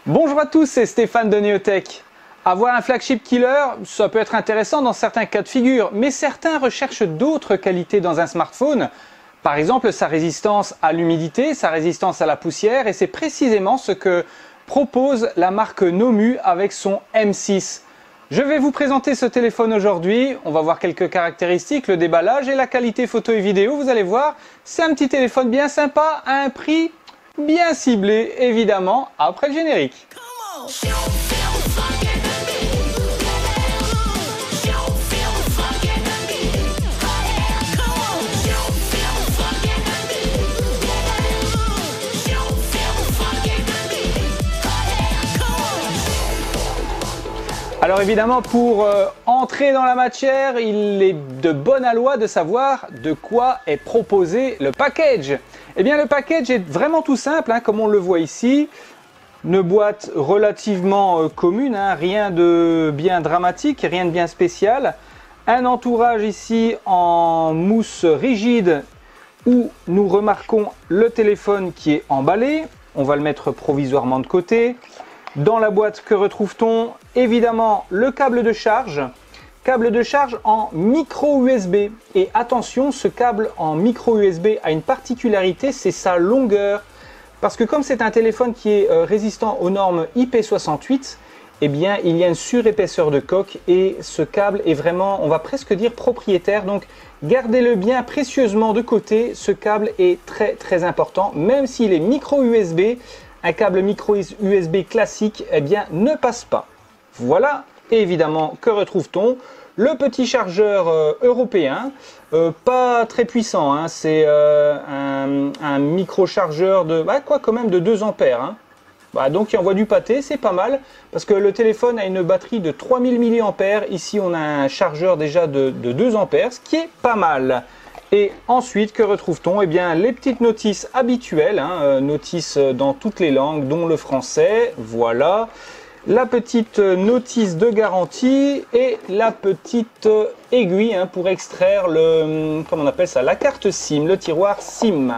Bonjour à tous, c'est Stéphane de Neotech. Avoir un flagship killer, ça peut être intéressant dans certains cas de figure, mais certains recherchent d'autres qualités dans un smartphone. Par exemple, sa résistance à l'humidité, sa résistance à la poussière, et c'est précisément ce que propose la marque Nomu avec son M6. Je vais vous présenter ce téléphone aujourd'hui, on va voir quelques caractéristiques, le déballage et la qualité photo et vidéo. Vous allez voir, c'est un petit téléphone bien sympa à un prix bien ciblé, évidemment, après le générique. Alors évidemment, pour entrer dans la matière, il est de bonne aloi de savoir de quoi est proposé le package. Eh bien, le package est vraiment tout simple, comme on le voit ici. Une boîte relativement commune, rien de bien dramatique, rien de bien spécial. Un entourage ici en mousse rigide où nous remarquons le téléphone qui est emballé. On va le mettre provisoirement de côté. Dans la boîte, que retrouve-t-on? Évidemment, le câble de charge. Câble de charge en micro USB. Et attention, ce câble en micro USB a une particularité, c'est sa longueur. Parce que comme c'est un téléphone qui est résistant aux normes IP68, eh bien, il y a une surépaisseur de coque et ce câble est vraiment, on va presque dire, propriétaire. Donc, gardez-le bien précieusement de côté. Ce câble est très important, même s'il est micro USB. Un câble micro USB classique, eh bien, ne passe pas. Voilà, et évidemment, que retrouve-t-on? Le petit chargeur européen, pas très puissant, c'est un micro-chargeur de, quand même de 2 ampères. Donc il envoie du pâté, c'est pas mal, parce que le téléphone a une batterie de 3000 mAh, ici on a un chargeur déjà de 2 ampères, ce qui est pas mal. Et ensuite, que retrouve-t-on? Eh bien, les petites notices habituelles, notices dans toutes les langues, dont le français, voilà. La petite notice de garantie et la petite aiguille pour extraire comment on appelle ça, la carte SIM, le tiroir SIM.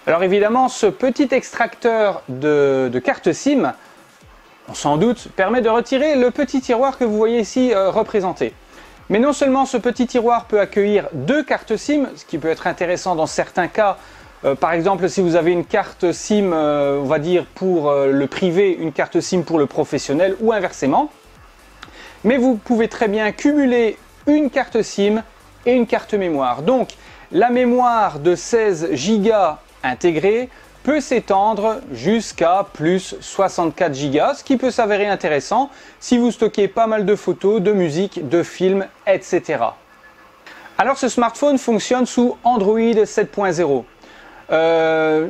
Alors évidemment, ce petit extracteur de carte SIM, on s'en doute, permet de retirer le petit tiroir que vous voyez ici représenté. Mais non seulement ce petit tiroir peut accueillir 2 cartes SIM, ce qui peut être intéressant dans certains cas. Par exemple, si vous avez une carte SIM, on va dire pour le privé, une carte SIM pour le professionnel ou inversement. Mais vous pouvez très bien cumuler une carte SIM et une carte mémoire. Donc, la mémoire de 16 Go intégrée peut s'étendre jusqu'à plus 64 Go, ce qui peut s'avérer intéressant si vous stockez pas mal de photos, de musique, de films, etc. Alors, ce smartphone fonctionne sous Android 7.0.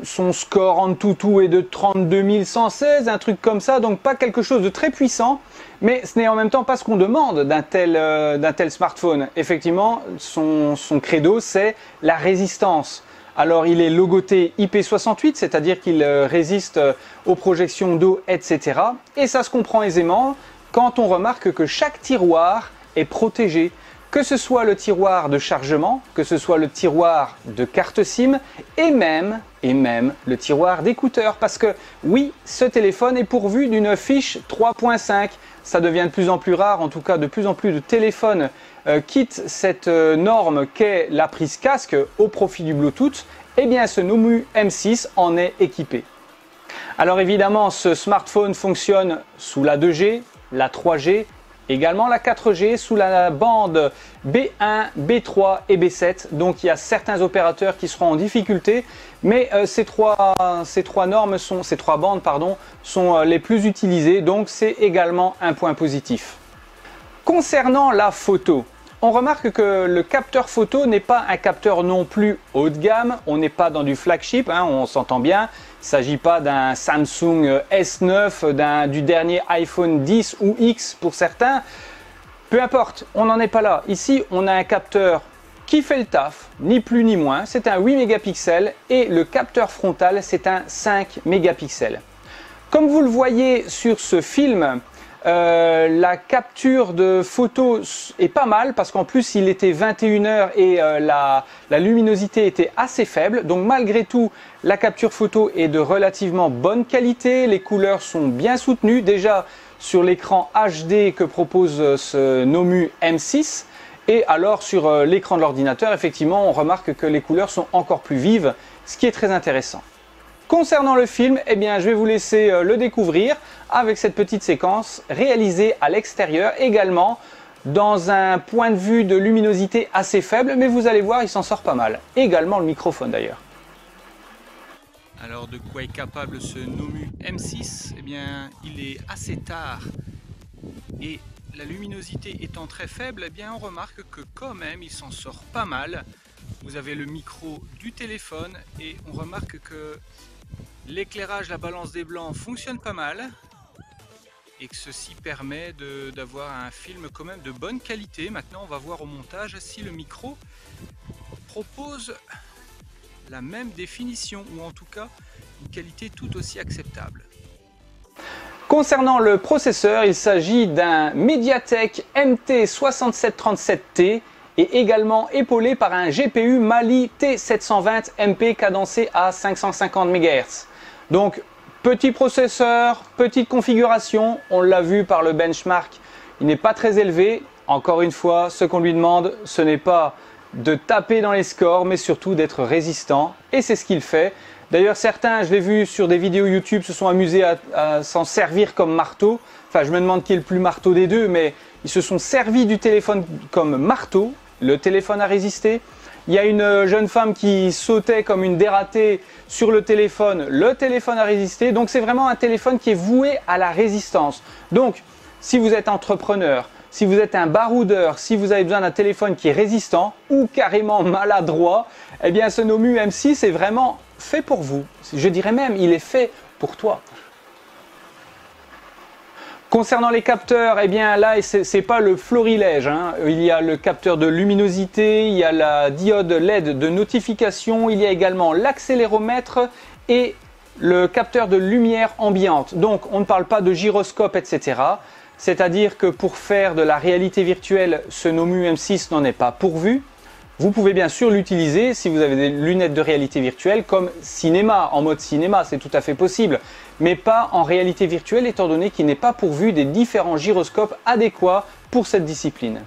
Son score AnTuTu est de 32 116, un truc comme ça, donc pas quelque chose de très puissant, mais ce n'est en même temps pas ce qu'on demande d'un tel smartphone. Effectivement, son credo, c'est la résistance. Alors il est logoté IP68, c'est-à-dire qu'il résiste aux projections d'eau, etc. Et ça se comprend aisément quand on remarque que chaque tiroir est protégé. Que ce soit le tiroir de chargement, que ce soit le tiroir de carte SIM et même le tiroir d'écouteurs. Parce que oui, ce téléphone est pourvu d'une fiche 3.5. Ça devient de plus en plus rare, en tout cas de plus en plus de téléphones quittent cette norme qu'est la prise casque au profit du Bluetooth. Eh bien ce Nomu M6 en est équipé. Alors évidemment, ce smartphone fonctionne sous la 2G, la 3G, également la 4G sous la bande B1, B3 et B7. Donc il y a certains opérateurs qui seront en difficulté, mais ces trois bandes sont les plus utilisées, donc c'est également un point positif. Concernant la photo, on remarque que le capteur photo n'est pas un capteur non plus haut de gamme, on n'est pas dans du flagship, on s'entend bien. Il ne s'agit pas d'un Samsung S9, du dernier iPhone 10 ou X pour certains. Peu importe, on n'en est pas là. Ici, on a un capteur qui fait le taf, ni plus ni moins. C'est un 8 mégapixels et le capteur frontal, c'est un 5 mégapixels. Comme vous le voyez sur ce film, La capture de photos est pas mal parce qu'en plus il était 21 h et la luminosité était assez faible. Donc malgré tout, la capture photo est de relativement bonne qualité. Les couleurs sont bien soutenues. Déjà sur l'écran HD que propose ce Nomu M6. Et alors sur l'écran de l'ordinateur, effectivement, on remarque que les couleurs sont encore plus vives, ce qui est très intéressant. Concernant le film, eh bien, je vais vous laisser le découvrir avec cette petite séquence réalisée à l'extérieur, également dans un point de vue de luminosité assez faible, mais vous allez voir, il s'en sort pas mal. Également le microphone d'ailleurs. Alors de quoi est capable ce Nomu M6? Eh bien, il est assez tard et la luminosité étant très faible, eh bien, on remarque que quand même il s'en sort pas mal. Vous avez le micro du téléphone et on remarque que l'éclairage, la balance des blancs fonctionne pas mal et que ceci permet d'avoir un film quand même de bonne qualité. Maintenant, on va voir au montage si le micro propose la même définition ou en tout cas une qualité tout aussi acceptable. Concernant le processeur, il s'agit d'un MediaTek MT6737T et également épaulé par un GPU Mali T720MP cadencé à 550 MHz. Donc petit processeur, petite configuration, on l'a vu par le benchmark, il n'est pas très élevé. Encore une fois, ce qu'on lui demande, ce n'est pas de taper dans les scores, mais surtout d'être résistant. Et c'est ce qu'il fait. D'ailleurs, certains, je l'ai vu sur des vidéos YouTube, se sont amusés à s'en servir comme marteau. Enfin, je me demande qui est le plus marteau des deux, mais ils se sont servis du téléphone comme marteau. Le téléphone a résisté. Il y a une jeune femme qui sautait comme une dératée sur le téléphone a résisté. Donc c'est vraiment un téléphone qui est voué à la résistance. Donc si vous êtes entrepreneur, si vous êtes un baroudeur, si vous avez besoin d'un téléphone qui est résistant ou carrément maladroit, eh bien ce Nomu M6 est vraiment fait pour vous. Je dirais même, il est fait pour toi. Concernant les capteurs, eh bien là, c'est pas le florilège, hein. Il y a le capteur de luminosité, il y a la diode LED de notification, il y a également l'accéléromètre et le capteur de lumière ambiante. Donc on ne parle pas de gyroscope, etc. C'est-à-dire que pour faire de la réalité virtuelle, ce Nomu M6 n'en est pas pourvu. Vous pouvez bien sûr l'utiliser si vous avez des lunettes de réalité virtuelle comme cinéma, en mode cinéma, c'est tout à fait possible. Mais pas en réalité virtuelle étant donné qu'il n'est pas pourvu des différents gyroscopes adéquats pour cette discipline.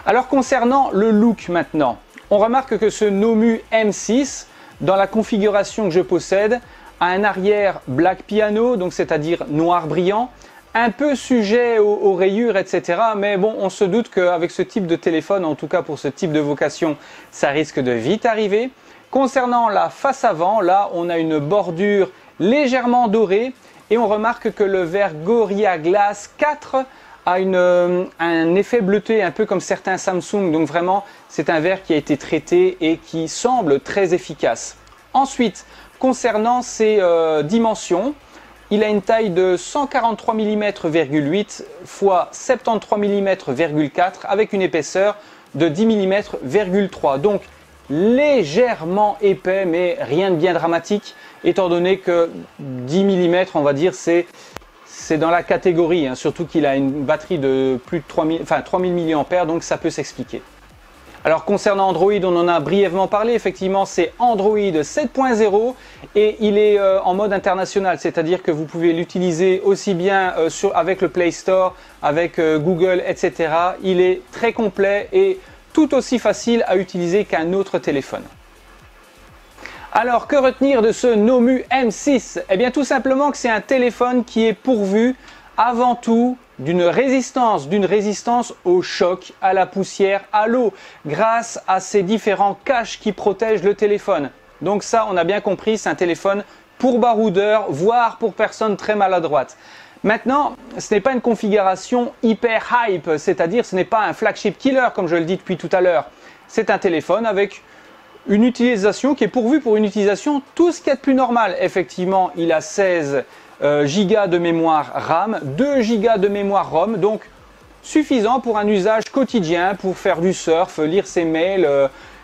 Alors concernant le look maintenant, on remarque que ce Nomu M6, dans la configuration que je possède, a un arrière black piano, donc c'est-à-dire noir brillant, un peu sujet aux rayures, etc. Mais bon, on se doute qu'avec ce type de téléphone, en tout cas pour ce type de vocation, ça risque de vite arriver. Concernant la face avant, là, on a une bordure légèrement dorée et on remarque que le verre Gorilla Glass 4 a un effet bleuté, un peu comme certains Samsung. Donc vraiment, c'est un verre qui a été traité et qui semble très efficace. Ensuite, concernant ses dimensions, il a une taille de 143 mm,8 x 73 mm,4 avec une épaisseur de 10 mm,3. Donc légèrement épais, mais rien de bien dramatique, étant donné que 10 mm, on va dire, c'est dans la catégorie, hein, surtout qu'il a une batterie de plus de 3000 mAh, donc ça peut s'expliquer. Alors concernant Android, on en a brièvement parlé, effectivement c'est Android 7.0 et il est en mode international, c'est-à-dire que vous pouvez l'utiliser aussi bien avec le Play Store, avec Google, etc. Il est très complet et tout aussi facile à utiliser qu'un autre téléphone. Alors que retenir de ce Nomu M6? Eh bien tout simplement que c'est un téléphone qui est pourvu avant tout d'une résistance au choc, à la poussière, à l'eau, grâce à ces différents caches qui protègent le téléphone. Donc ça, on a bien compris, c'est un téléphone pour baroudeurs, voire pour personnes très maladroites. Maintenant, ce n'est pas une configuration hyper hype, c'est-à-dire ce n'est pas un flagship killer comme je le dis depuis tout à l'heure. C'est un téléphone avec une utilisation qui est pourvue pour une utilisation tout ce qu'il y a de plus normal. Effectivement, il a 16 Go de mémoire RAM, 2 Go de mémoire ROM, donc suffisant pour un usage quotidien, pour faire du surf, lire ses mails,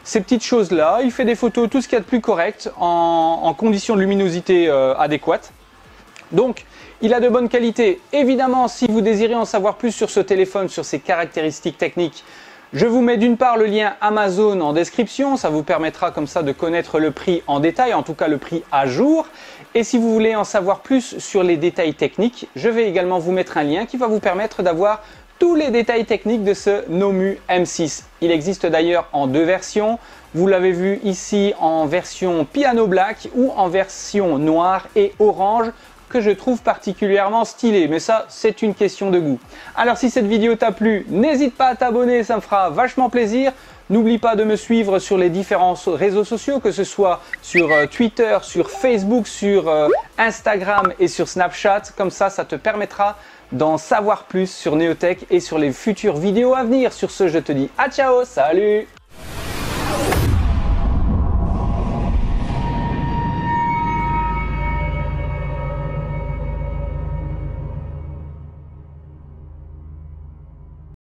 ces petites choses-là. Il fait des photos, tout ce qu'il y a de plus correct, en conditions de luminosité adéquates. Donc, il a de bonnes qualités. Évidemment, si vous désirez en savoir plus sur ce téléphone, sur ses caractéristiques techniques, je vous mets d'une part le lien Amazon en description, ça vous permettra comme ça de connaître le prix en détail, en tout cas le prix à jour. Et si vous voulez en savoir plus sur les détails techniques, je vais également vous mettre un lien qui va vous permettre d'avoir tous les détails techniques de ce Nomu M6. Il existe d'ailleurs en deux versions. Vous l'avez vu ici en version piano black ou en version noire et orange, que je trouve particulièrement stylé, mais ça c'est une question de goût. Alors si cette vidéo t'a plu, n'hésite pas à t'abonner, ça me fera vachement plaisir. N'oublie pas de me suivre sur les différents réseaux sociaux, que ce soit sur Twitter, sur Facebook, sur Instagram et sur Snapchat. Comme ça te permettra d'en savoir plus sur Neotech et sur les futures vidéos à venir. Sur ce, je te dis à ciao, salut!